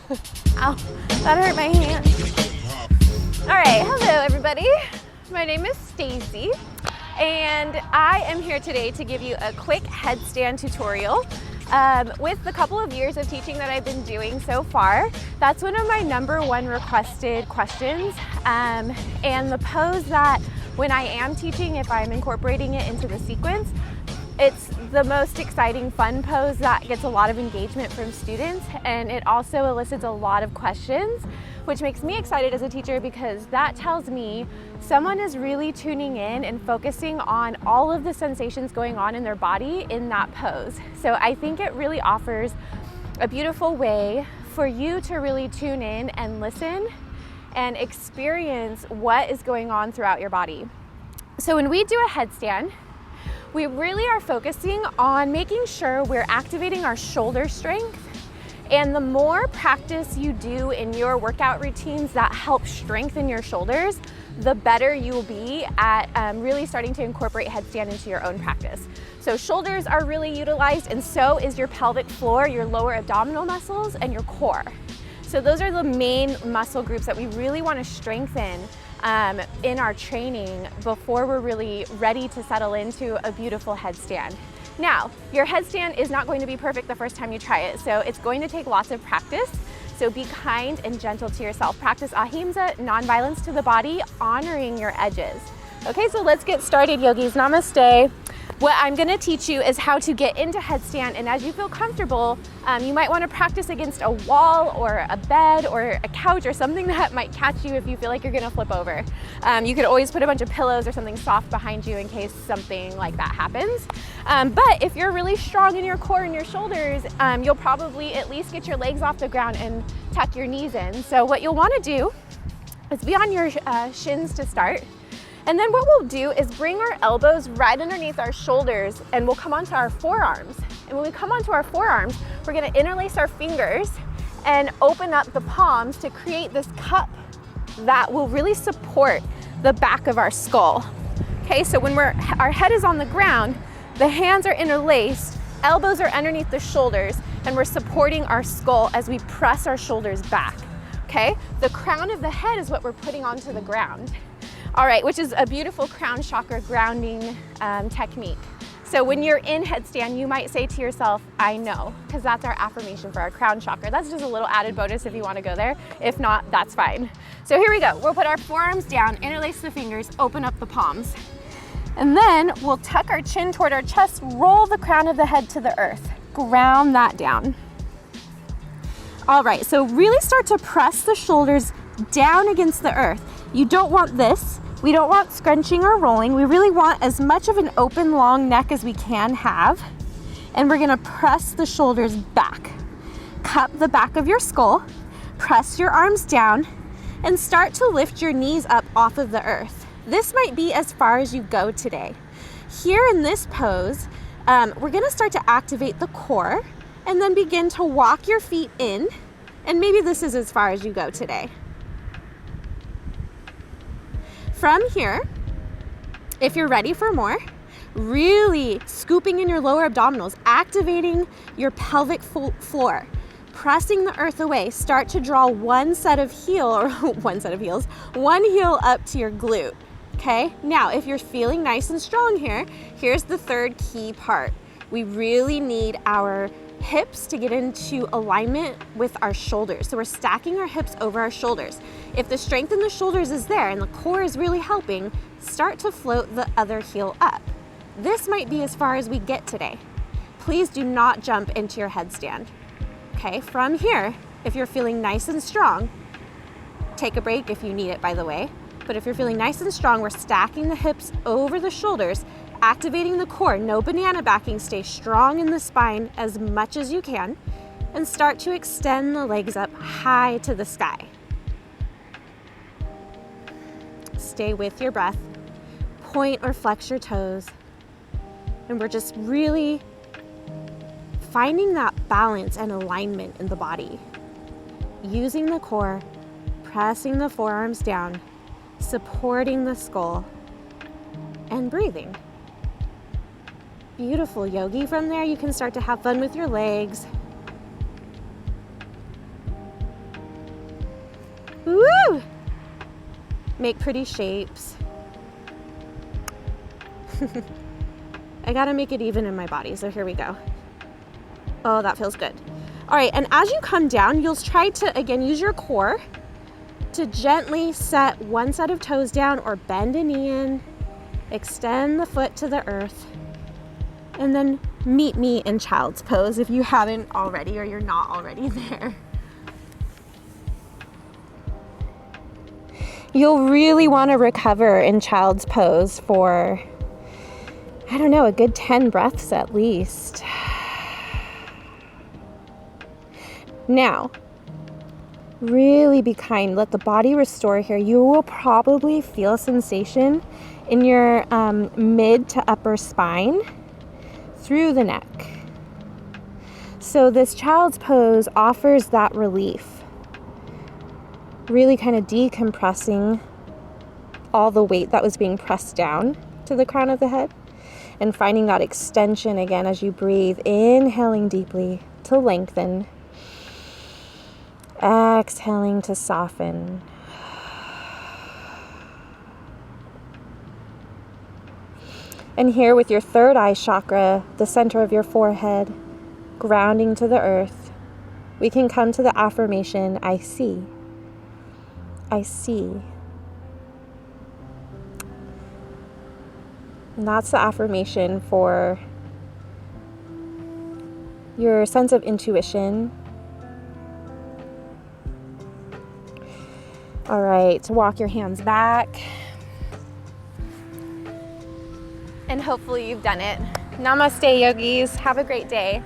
Ow, that hurt my hand. All right, hello everybody. My name is Stacy, and I am here today to give you a quick headstand tutorial. With the couple of years of teaching that I've been doing so far, that's one of my #1 requested questions. And the pose that when I am teaching, if I'm incorporating it into the sequence, it's the most exciting, fun pose that gets a lot of engagement from students, and it also elicits a lot of questions, which makes me excited as a teacher because that tells me someone is really tuning in and focusing on all of the sensations going on in their body in that pose. So I think it really offers a beautiful way for you to really tune in and listen and experience what is going on throughout your body. So when we do a headstand, we really are focusing on making sure we're activating our shoulder strength. And the more practice you do in your workout routines that help strengthen your shoulders, the better you will be at really starting to incorporate headstand into your own practice. So shoulders are really utilized, and so is your pelvic floor, your lower abdominal muscles, and your core. So those are the main muscle groups that we really want to strengthen in our training before we're really ready to settle into a beautiful headstand. Now, your headstand is not going to be perfect the first time you try it, so it's going to take lots of practice. So be kind and gentle to yourself. Practice ahimsa, nonviolence to the body, honoring your edges. Okay, so let's get started, yogis. Namaste. What I'm going to teach you is how to get into headstand, and as you feel comfortable, you might want to practice against a wall or a bed or a couch or something that might catch you if you feel like you're going to flip over. You could always put a bunch of pillows or something soft behind you in case something like that happens. But if you're really strong in your core and your shoulders, you'll probably at least get your legs off the ground and tuck your knees in. So what you'll want to do is be on your shins to start. And then what we'll do is bring our elbows right underneath our shoulders, and we'll come onto our forearms. And when we come onto our forearms, we're gonna interlace our fingers and open up the palms to create this cup that will really support the back of our skull. Okay, so when our head is on the ground, the hands are interlaced, elbows are underneath the shoulders, and we're supporting our skull as we press our shoulders back. Okay, the crown of the head is what we're putting onto the ground. All right, which is a beautiful crown chakra grounding technique. So when you're in headstand, you might say to yourself, I know, because that's our affirmation for our crown chakra. That's just a little added bonus if you want to go there. If not, that's fine. So here we go. We'll put our forearms down, interlace the fingers, open up the palms. And then we'll tuck our chin toward our chest, roll the crown of the head to the earth. Ground that down. All right, so really start to press the shoulders down against the earth. You don't want this. We don't want scrunching or rolling. We really want as much of an open, long neck as we can have. And we're gonna press the shoulders back. Cup the back of your skull, press your arms down, and start to lift your knees up off of the earth. This might be as far as you go today. Here in this pose, we're gonna start to activate the core and then begin to walk your feet in. And maybe this is as far as you go today. From here, if you're ready for more, really scooping in your lower abdominals, activating your pelvic floor, pressing the earth away, start to draw one heel up to your glute, okay? Now, if you're feeling nice and strong here, here's the third key part. We really need our hips to get into alignment with our shoulders. So we're stacking our hips over our shoulders. If the strength in the shoulders is there and the core is really helping, start to float the other heel up. This might be as far as we get today. Please do not jump into your headstand. Okay, from here, if you're feeling nice and strong, take a break if you need it, by the way. But if you're feeling nice and strong, we're stacking the hips over the shoulders, activating the core, no banana backing, stay strong in the spine as much as you can, and start to extend the legs up high to the sky. Stay with your breath, point or flex your toes, and we're just really finding that balance and alignment in the body. Using the core, pressing the forearms down, supporting the skull, and breathing. Beautiful, yogi. From there, you can start to have fun with your legs. make pretty shapes. I gotta make it even in my body, so here we go. Oh, that feels good. All right, and as you come down, you'll try to, again, use your core to gently set one set of toes down or bend a knee in, extend the foot to the earth, and then meet me in child's pose if you haven't already or you're not already there. You'll really want to recover in child's pose for, I don't know, a good 10 breaths at least. Now, really be kind. Let the body restore here. You will probably feel a sensation in your mid to upper spine through the neck. So this child's pose offers that relief. Really kind of decompressing all the weight that was being pressed down to the crown of the head and finding that extension again as you breathe, inhaling deeply to lengthen, exhaling to soften. And here with your third eye chakra, the center of your forehead, grounding to the earth, we can come to the affirmation, I see. I see. And that's the affirmation for your sense of intuition. All right, walk your hands back. And hopefully you've done it. Namaste, yogis. Have a great day.